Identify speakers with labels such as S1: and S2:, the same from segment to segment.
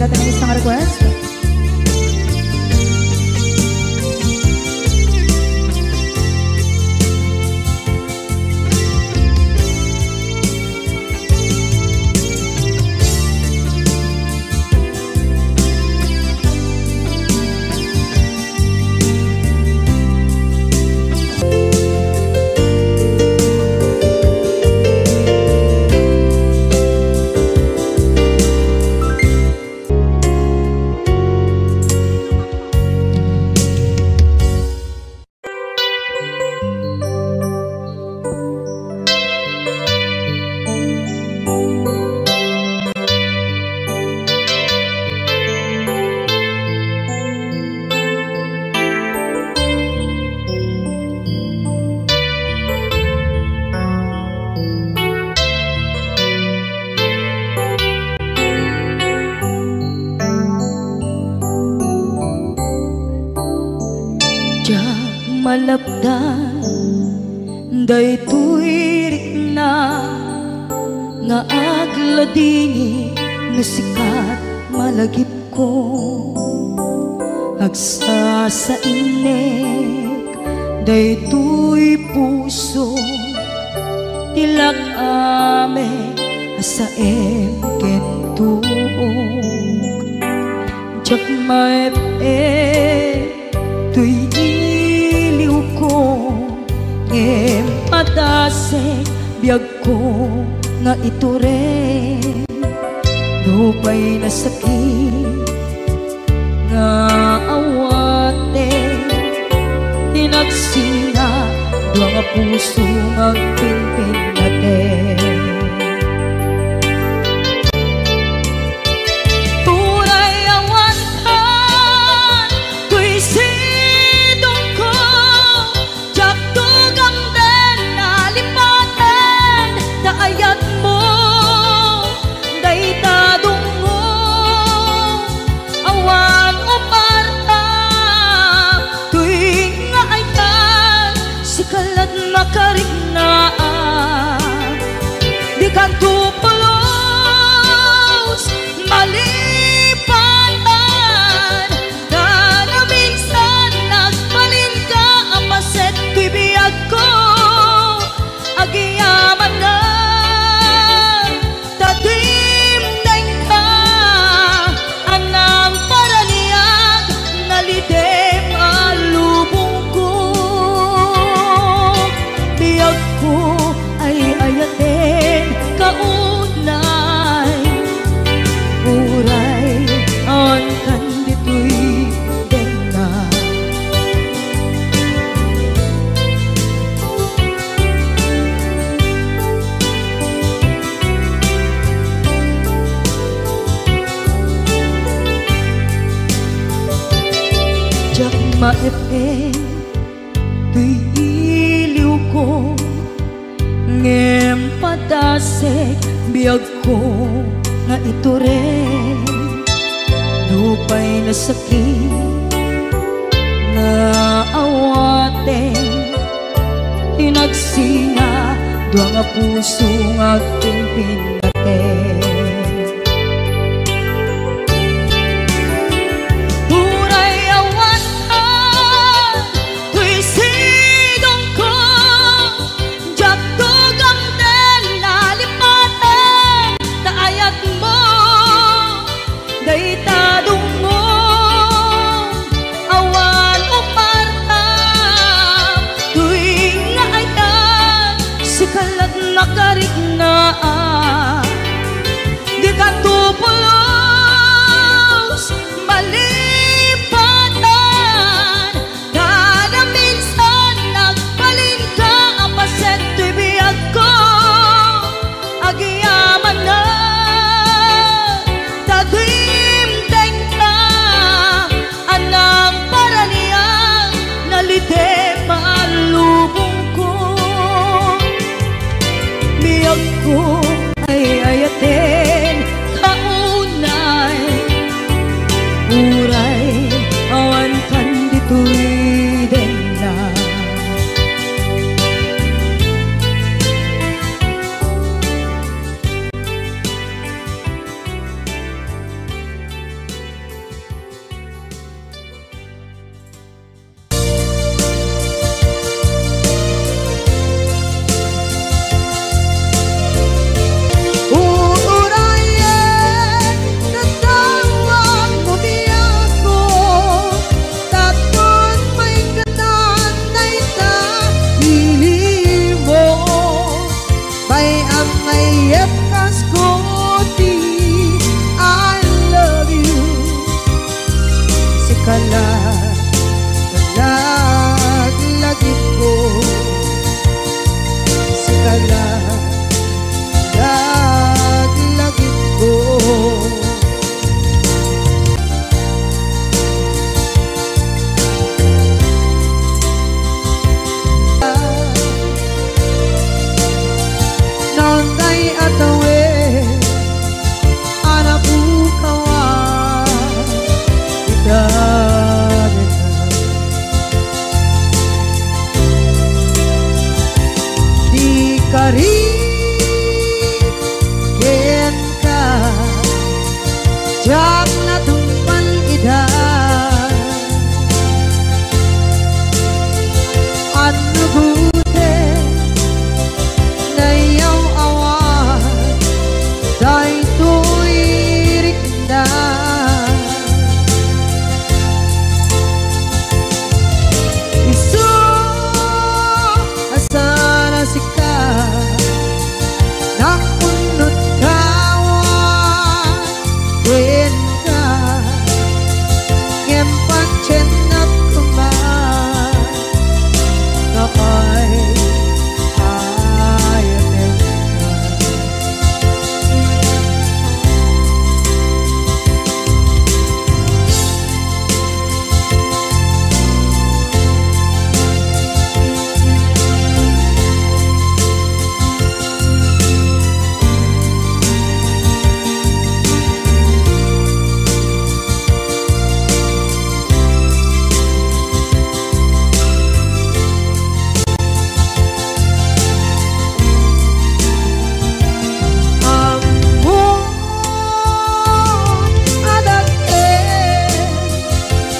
S1: natin ang isang request.
S2: Malapdan daytoy rikna nga agladingi nga sikat malagip ko agsa sa inek daytoy puso tilak ame asaem kentuog jak maep tuy patase biyag ko nga ito rin lupay na sakit nga awate tinagsinga doang nga puso magpinpin natin di kanto pulos malipatan na minsan nagbalin ka ang paset bibiyag ko agiyaman na tatimdeng ka anang paraniyag nalidem alubong ko biyag ko ay ayatin kaunay uray on kandito'y denga jak maepe tuy iliw ko ngem padasek biyag ko nga ito rin lupay na sakit na awate tinagsinga doang nga puso nga pinpinate nakarik na di kanto pulos malipatan kada minsan nagbalin ka ang paset bibiyag ko agiyaman na tagimdeng ka anang paraniyang nalite malubong ko biyag ko karigin ka jak na tumpan idan ano gute na yaw awan day tuirik na isu asana sika nakunot kawan din ka ngempang chenap kuman kaay ayatin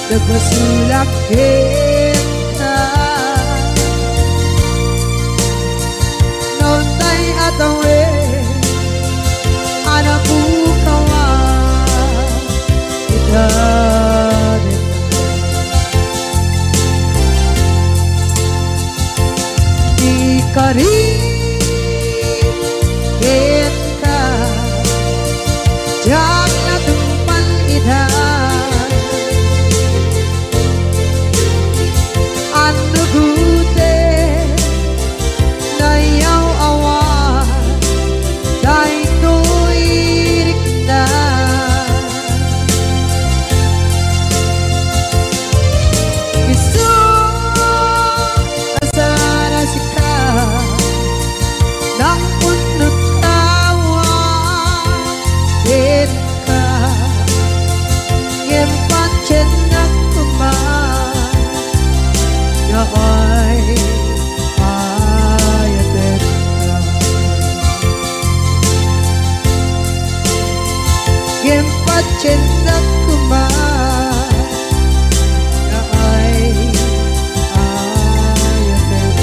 S2: nagmasulak kita nontay atawe anak kawan kita di karigin ka jak na tumpan idan ano gute na yaw awan day tuirik na isu asana sika nakunot kawan din ka ngempang chenap kuman kaay ayatin ngempang chenap kuman kaay ayatin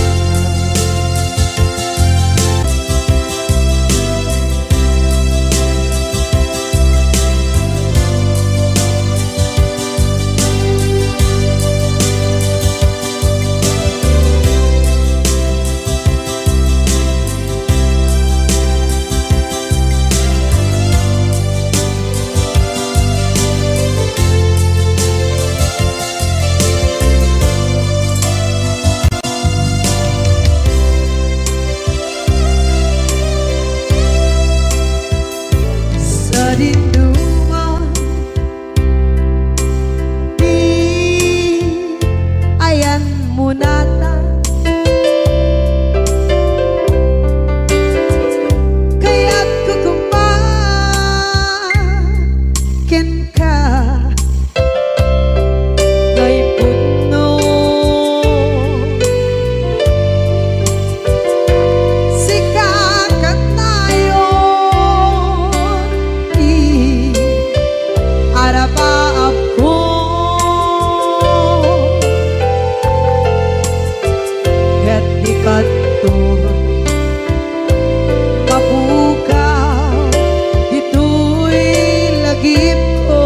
S2: sa dinduman di ayan munata kaya't kukumakin ka ngay puno sikakat tayo arabaab ko ket di kanto mapukaw dito'y lagip ko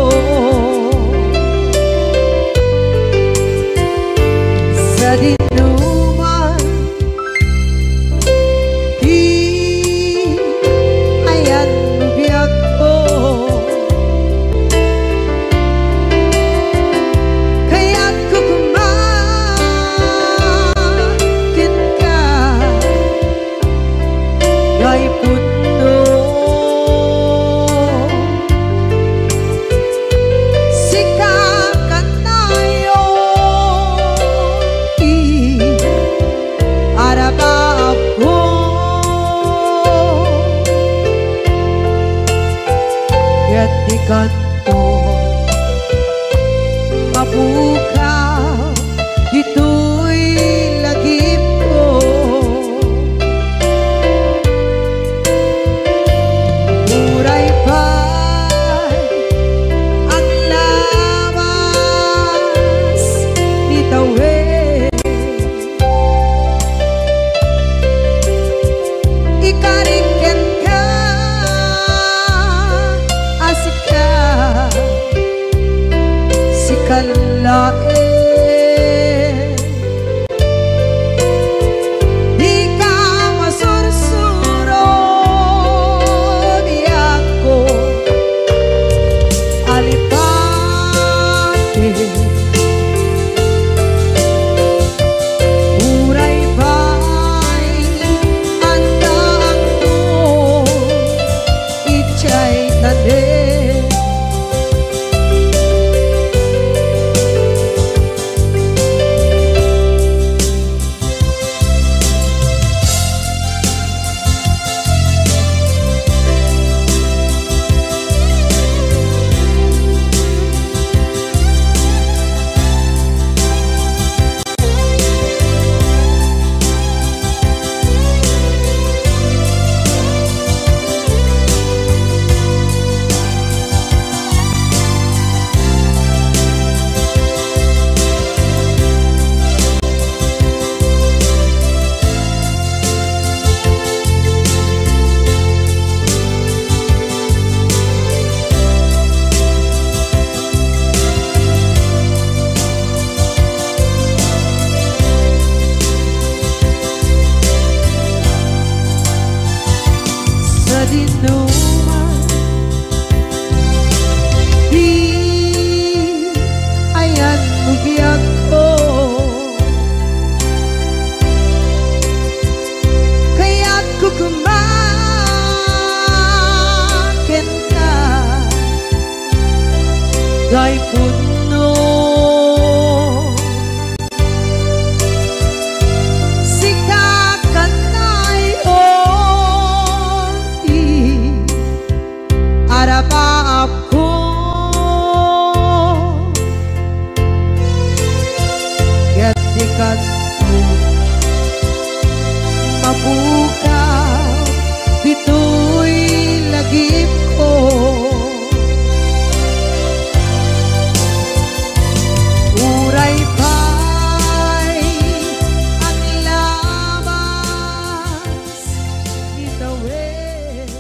S2: sa dinuman di ayan biyak ko kaya't kukumakin ka lain. Di ka masursuro biyak ko alipate. Uray ba'y andaan mo ichay tanin. Sa dinuman di ayan mo biyak ko, kaya't kukumakin ka gay puno. Arapap ko gatikan ko mabukaw dito'y lagip ko. Uray pa'y ang labas itawid.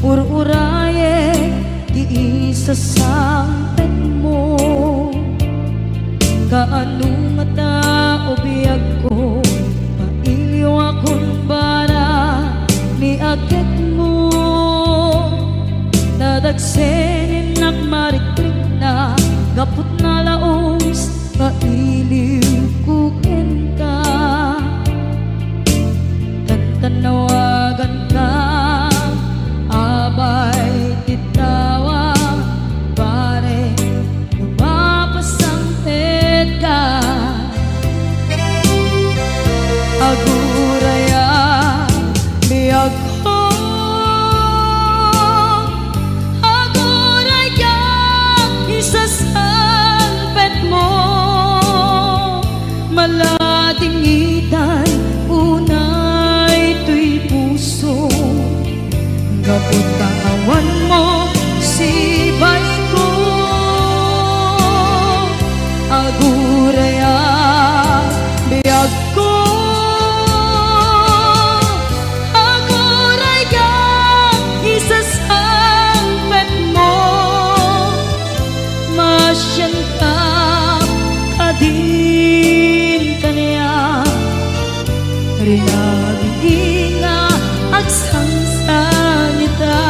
S2: Ur-uraye di isasampet mo, kaanong mata o biyag ko, mailiw akong bara ni agit mo. Nadagsenin nakmarikrik na gapot na laos, mailiw kukin ka, tantanawagan ka. Abay titawa pare lumapasangpet ka. Aguraya biyag ko, aguraya isasangpet mo. Malatingitan unay tuy puso, kapot kawan mo si bay ko. Aguraya biyag ko, aguraya isasangpet mo. Masyan ka kadin kanya rinagi nga agsangsanita.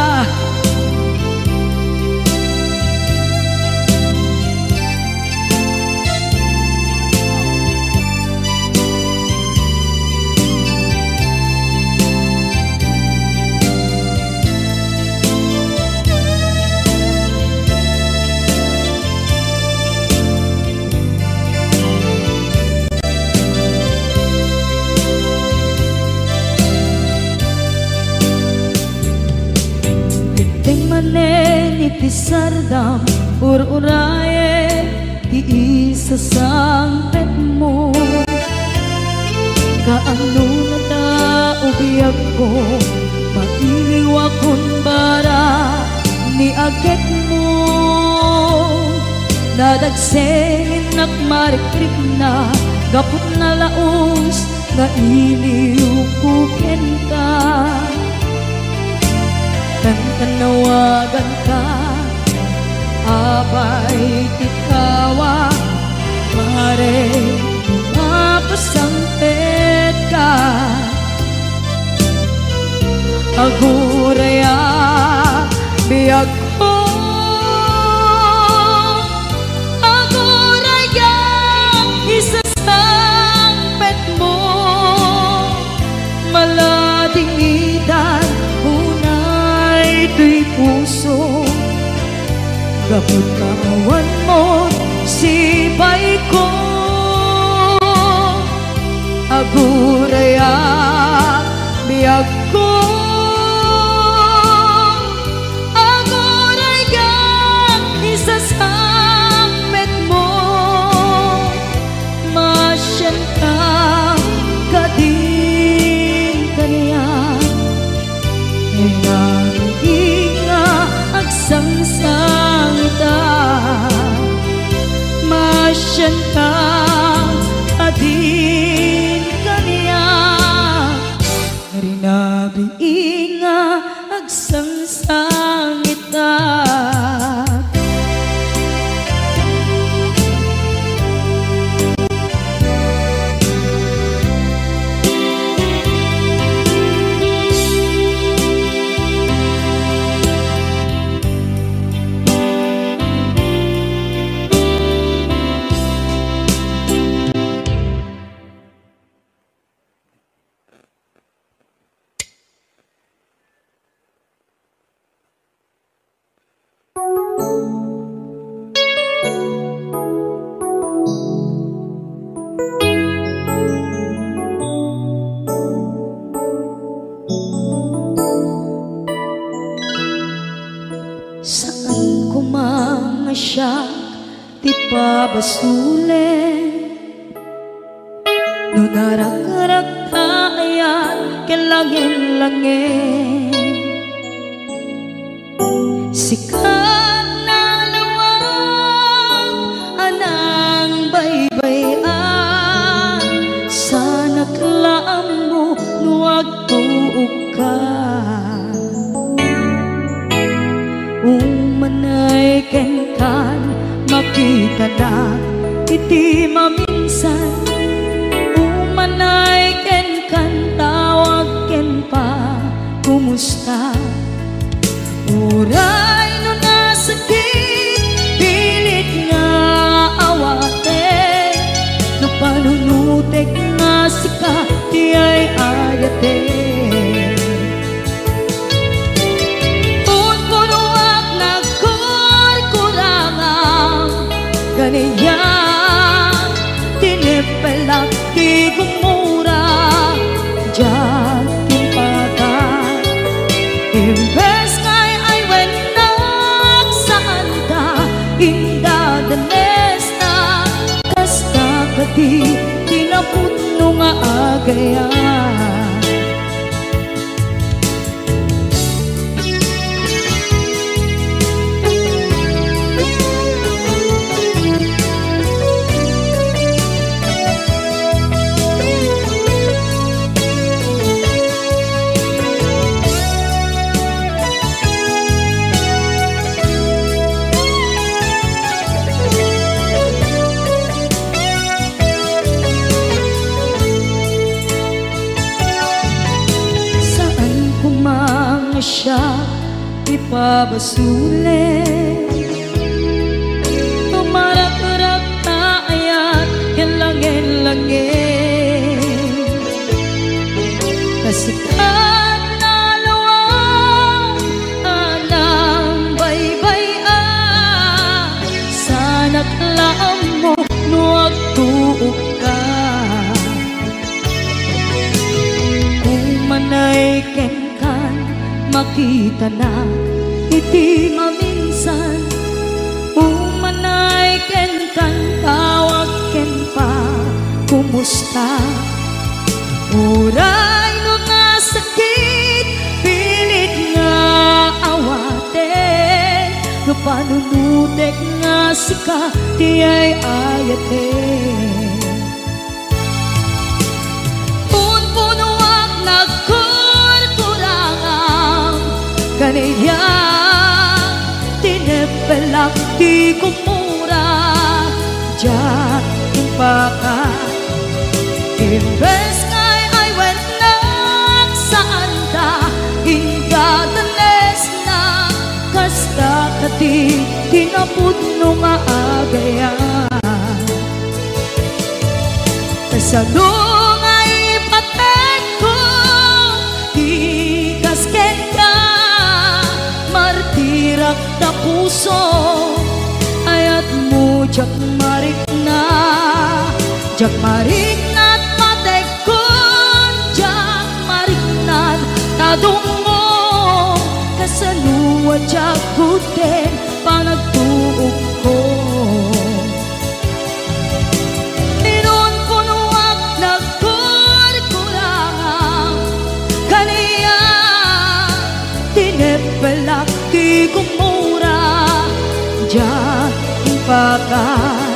S2: Iti sardam ur-uraye iti isa sangpet mo. Kaano na taubiyag ko, mailiwa kun bara ni aget mo. Nadagsengin nagmarikrik na, gapot na laos nga iliw kuken ka. Tanawagan ka, abay tikawa, mare mapasangpet ka. Aguraya biyag ko, aguraya isasangpet mo. Malading idan unay tuy puso, gapot kawan mo sipay ko. Aguraya biyag ko, aguraya isasangpet mo. Masyan ka kading kaniya, nga agsangsangita. Masyan ka adin kaniya, rinabi nga agsangsangita. Saan ko mga siya ti pabasule, no narak-arak tayan kelangin-langin. Sikat na lawag anang baybayan, sana klaam mo nuwag tuog ka. Umanay ken kan makita na iti maminsan. Umanay ken kan tawag ken pa kumusta. Uray no nasakit pilit nga awate, no panunutek nga sika di ay ayate. Kaniya tinipelak di gumura, diyan timpagan. Imbes ngay ay wenak saan ka indadanes na, kasta kadi tinaputno nga agayan. Siya ipabasule, tumarak-rak tayan kelangin-langin. Kasikat na lawang anang baybayan, sana klaam mo nuwag tuog ka. Umanay ken makita na iti maminsan. Umanay ay ken kan tawag ken pa kumusta. Uray no nga sakit pilit nga awaten, no panunutek nga sika ti ay ayaten. Punpunuak nagkurkurangang kaniya tinepelak di kumura diyan impaka. Imbes ngay ay wenak saan ta indadanes na kasta kati tinapudno nga agaya. Kasano nga ipatek ko di kasken ka martirak na puso ayat mo jak marik na patek ko jak marik na tadungo kasanuwa jak guten panagtuog ko. Inon punuak nagkurkurangang kaniya tinepelak di kumura diyan impakan.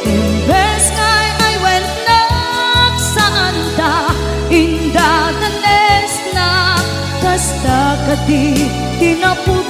S2: Imbes ngay ay wenak saan ta indadanes na kasta kati tinapud